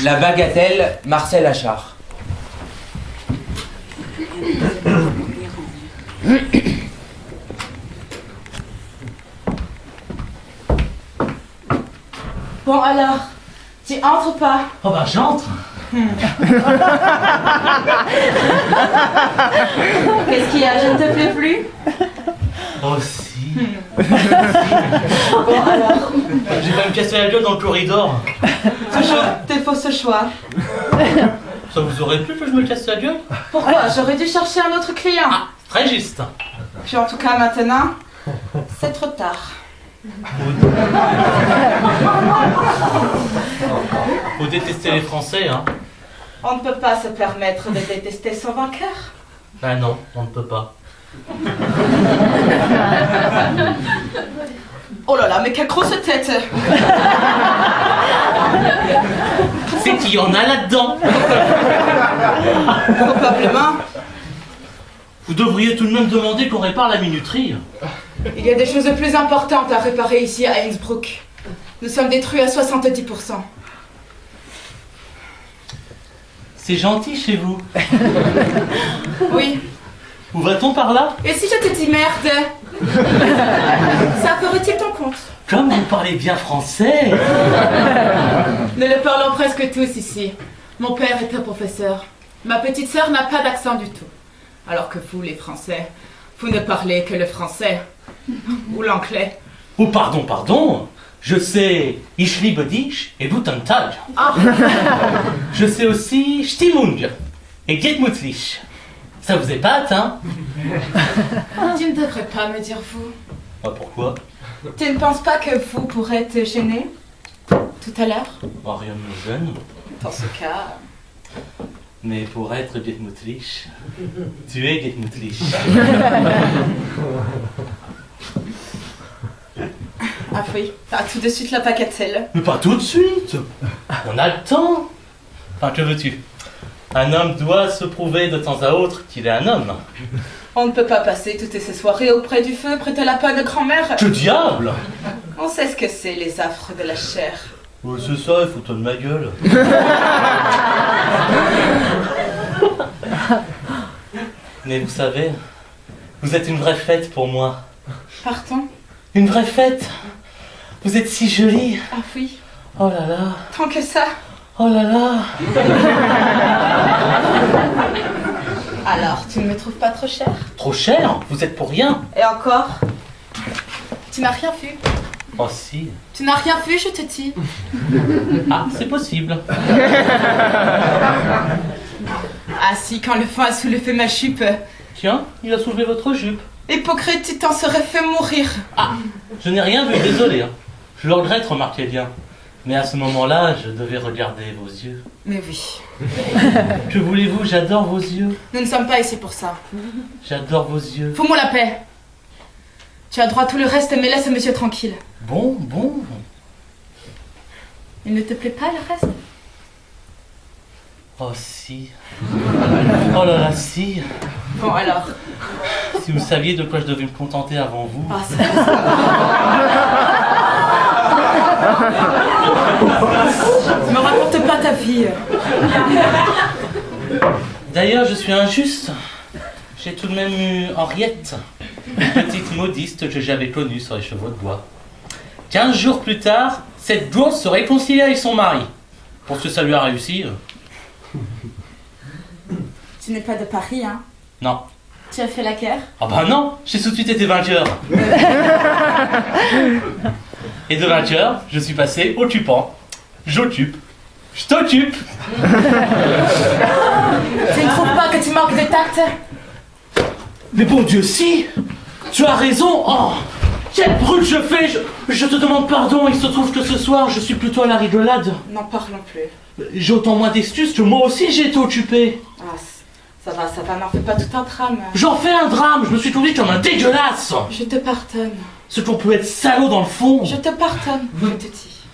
La bagatelle, Marcel Achard. Bon alors, tu entres ou pas? Oh bah j'entre. Qu'est-ce qu'il y a? Je ne te plais plus? Oh si. Bon alors, J'ai pas me casser la gueule dans le corridor. tes fausses choix. Ça vous aurait plu que je me casse la gueule? Pourquoi? J'aurais dû chercher un autre client. Ah, très juste. Puis en tout cas maintenant, c'est trop tard. Vous détestez les Français, hein? On ne peut pas se permettre de détester son vainqueur. Ah non, on ne peut pas. Oh là là, mais quelle grosse tête! C'est qu'il y en a là-dedans. Probablement. Vous devriez tout de même demander qu'on répare la minuterie. Il y a des choses plus importantes à réparer ici à Innsbruck. Nous sommes détruits à 70%. C'est gentil chez vous. Oui. Où va-t-on par là? Et si je te dis merde? Ça ferait-il ton compte? Comme vous parlez bien français. Nous le parlons presque tous ici. Mon père est un professeur. Ma petite sœur n'a pas d'accent du tout. Alors que vous, les Français, vous ne parlez que le français. Ou l'anglais. Oh pardon. Je sais Ich liebe dich et Guten Tag. Ah. Je sais aussi Stimmung et Gemütlich. Ça vous épate, hein? Tu ne devrais pas me dire vous. Ah, pourquoi? Tu ne penses pas que vous pourrez te gêner tout à l'heure? Oh, rien ne me gêne. Dans ce cas... Mais pour être Gemütlich, tu es Gemütlich. Ah oui, ah, tout de suite la bagatelle. Mais pas tout de suite. On a le temps. Enfin, que veux-tu? Un homme doit se prouver de temps à autre qu'il est un homme. On ne peut pas passer toutes ces soirées auprès du feu, près de la panne de grand-mère. Que diable! On sait ce que c'est, les affres de la chair. Oh, c'est ça, il faut de ma gueule. Mais vous savez, vous êtes une vraie fête pour moi. Pardon? Une vraie fête. Vous êtes si jolie. Ah oui. Oh là là. Tant que ça. Oh là là. Alors, tu ne me trouves pas trop cher? Trop cher? Vous êtes pour rien. Et encore? Tu n'as rien vu. Oh si. Tu n'as rien vu, je te dis. Ah, c'est possible. Ah si, quand le vent a soulevé ma jupe. Tiens, il a soulevé votre jupe. Hypocrite, tu t'en serais fait mourir. Ah, je n'ai rien vu, désolé. Hein. Je le regrette, remarquez bien. Mais à ce moment-là, je devais regarder vos yeux. Mais oui. Que voulez-vous, j'adore vos yeux. Nous ne sommes pas ici pour ça. J'adore vos yeux. Fous-moi la paix. Tu as droit à tout le reste, mais laisse monsieur tranquille. Bon. Il ne te plaît pas le reste? Oh si. Oh là là, si. Bon alors. Si vous saviez de quoi je devais me contenter avant vous. Ah, ça... Ne me raconte pas ta vie. D'ailleurs, je suis injuste. J'ai tout de même eu Henriette, une petite modiste que j'avais connue sur les chevaux de bois. 15 jours plus tard, cette gosse se réconcilie avec son mari. Pour ce que ça lui a réussi. Tu n'es pas de Paris, hein? Non. Tu as fait la guerre? Ah bah non, j'ai tout de suite été vainqueur. Et de vainqueur, je suis passé occupant. J'occupe. Je t'occupe. Tu ne trouves pas que tu manques de tact? Mais bon Dieu, si. Tu as raison. Oh, quelle brute je fais. Je te demande pardon. Il se trouve que ce soir, je suis plutôt à la rigolade. N'en parlons plus. J'ai autant moins d'excuses que moi aussi j'ai été occupé. Ah, ça va, n'en fais pas tout un drame. J'en fais un drame. Je me suis trouvé comme un dégueulasse. Je te pardonne. Ce qu'on peut être salaud dans le fond. Je te pardonne, je te dis.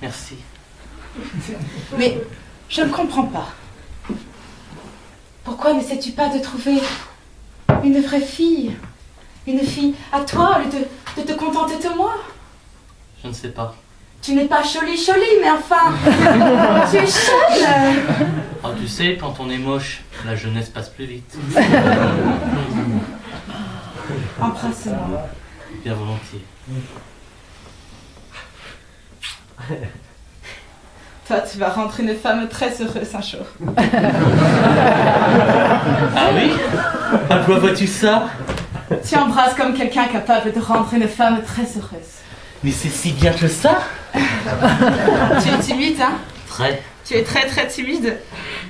Merci. Mais je ne comprends pas. Pourquoi n'essaies-tu pas de trouver une vraie fille? Une fille à toi, au lieu de te contenter de moi? Je ne sais pas. Tu n'es pas jolie, mais enfin, tu es jeune. Oh, tu sais, quand on est moche, la jeunesse passe plus vite. Embrasse-moi. Bien volontiers. Toi, tu vas rendre une femme très heureuse un jour. Ah oui? À quoi vois-tu ça? Tu embrasses comme quelqu'un capable de rendre une femme très heureuse. Mais c'est si bien que ça? Tu es timide, hein? Très. Tu es très très timide.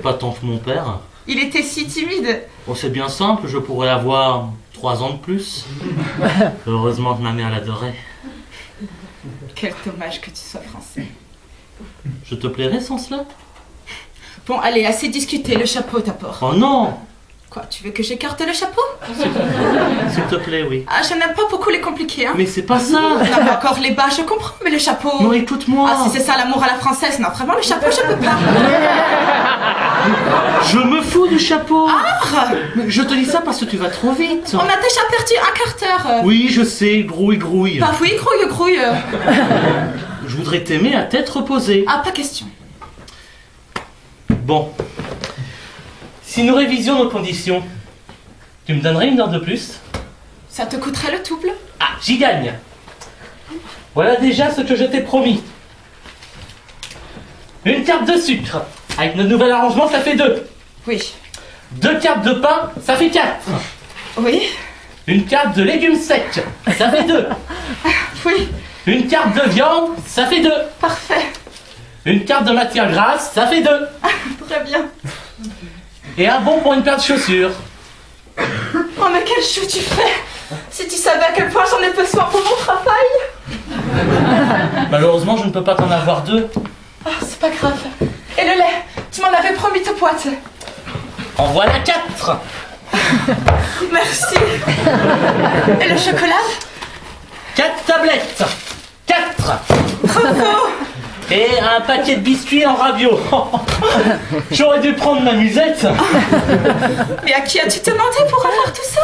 Pas tant que mon père. Il était si timide. Oh, c'est bien simple, je pourrais avoir 3 ans de plus. Heureusement que ma mère l'adorait. Quel dommage que tu sois français. Je te plairais sans cela? Bon, allez, assez discuté, le chapeau d'abord. Oh non! Quoi, tu veux que j'écarte le chapeau? S'il te plaît, oui. Ah, je n'aime pas beaucoup les compliqués, hein. Mais c'est pas ça! Non, mais encore les bas, je comprends, mais le chapeau... Non, écoute-moi! Ah, si c'est ça l'amour à la française, non, vraiment, le chapeau, je peux pas. Je me fous du chapeau! Ah! Mais je te dis ça parce que tu vas trop vite! On a déjà perdu un quart d'heure. Oui, je sais, grouille, grouille. Bah oui, grouille, grouille. Je voudrais t'aimer à tête reposée. Ah, pas question. Bon. Si nous révisions nos conditions, tu me donnerais 1 heure de plus? Ça te coûterait le double? Ah, j'y gagne! Voilà déjà ce que je t'ai promis. Une carte de sucre. Avec notre nouvel arrangement, ça fait 2. Oui. 2 cartes de pain, ça fait 4. Oui. Une carte de légumes secs, ça fait 2. Oui. Une carte de viande, ça fait 2. Parfait. Une carte de matière grasse, ça fait 2. Très bien. Et un bon pour une paire de chaussures. Oh, mais quel chou tu fais! Si tu savais à quel point j'en ai besoin pour mon travail! Malheureusement, je ne peux pas t'en avoir 2. Ah, c'est pas grave. Et le lait? Tu m'en avais promis ta boîte. En voilà 4. Merci. Et le chocolat? 4 tablettes. 4. Bravo. Et un paquet de biscuits en rabio. J'aurais dû prendre ma musette. Mais à qui as-tu demandé pour avoir tout ça?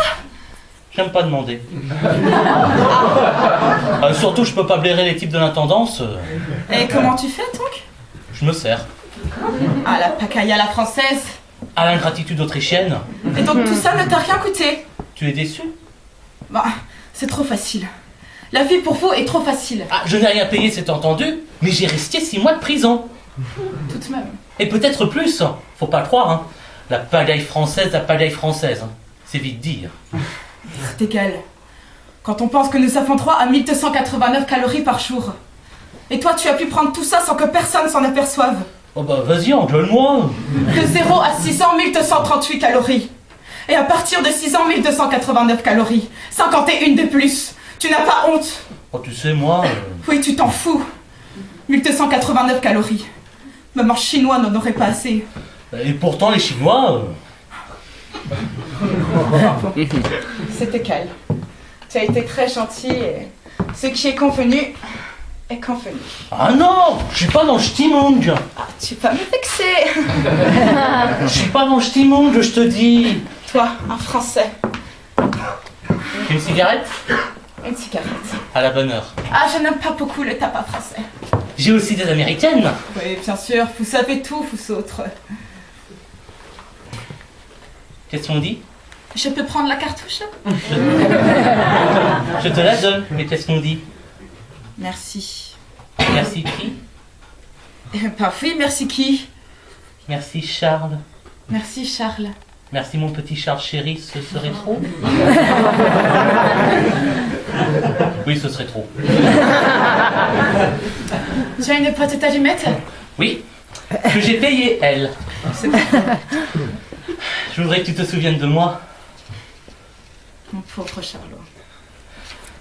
J'aime pas demander. Surtout, je peux pas blairer les types de l'intendance. Et comment tu fais donc? Je me sers. Ah, la pacaille à la française. À l'ingratitude autrichienne. Et donc tout ça ne t'a rien coûté? Tu es déçu? Bah, c'est trop facile. La vie pour vous est trop facile. Ah, je n'ai rien payé, c'est entendu, mais j'ai risqué 6 mois de prison. Tout de même. Et peut-être plus. Faut pas le croire, hein. La pagaille française, hein. C'est vite dire. C'est égal. Quand on pense que nous avons droit à 1289 calories par jour. Et toi, tu as pu prendre tout ça sans que personne s'en aperçoive. Oh bah vas-y, engueule-moi. De 0 à 600, 1238 calories. Et à partir de 600, 1289 calories. 51 de plus. Tu n'as pas honte? Oh, tu sais, moi... Oui, tu t'en fous. 1289 calories. Même un chinois n'en aurait pas assez. Et pourtant, les Chinois... C'est égal. Tu as été très gentil et ce qui est convenu est convenu. Ah non, je suis pas dans Ch'timung. Ah, tu vas me vexer. Je suis pas dans Ch'timung, je te dis. Toi, un Français. Une cigarette? Une cigarette. À la bonne heure. Ah, je n'aime pas beaucoup le tabac français. J'ai aussi des américaines. Oui, bien sûr, vous savez tout, vous autres. Qu'est-ce qu'on dit? Je peux prendre la cartouche? Je te la donne, mais qu'est-ce qu'on dit? Merci. Merci qui? Bah oui, merci qui? Merci Charles. Merci Charles. Merci mon petit Charles chéri, ce serait trop? Oui, ce serait trop. Tu as une pote d'allumettes? Oui, que j'ai payé elle. C'est bon. Je voudrais que tu te souviennes de moi. Mon pauvre Charlot.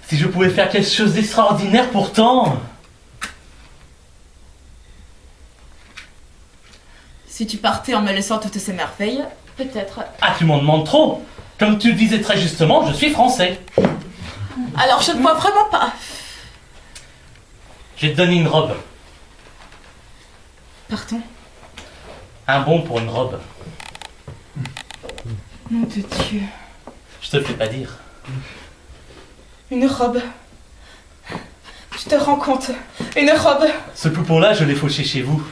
Si je pouvais faire quelque chose d'extraordinaire pourtant. Si tu partais en me laissant toutes ces merveilles, peut-être. Ah, tu m'en demandes trop. Comme tu le disais très justement, je suis français. Alors je ne vois vraiment pas. Je vais te donner une robe. Pardon? Un bon pour une robe. Nom de Dieu. Je te le fais pas dire. Une robe. Tu te rends compte? Une robe. Ce poupon-là, je l'ai fauché chez vous,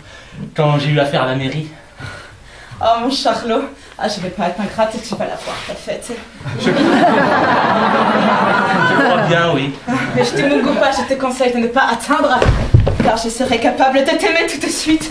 quand j'ai eu affaire à la mairie. Oh mon Charlot, je vais pas être ingrate et tu vas la voir, ta fête. Je crois bien, oui. Mais je te mon pas, je te conseille de ne pas atteindre, car je serai capable de t'aimer tout de suite.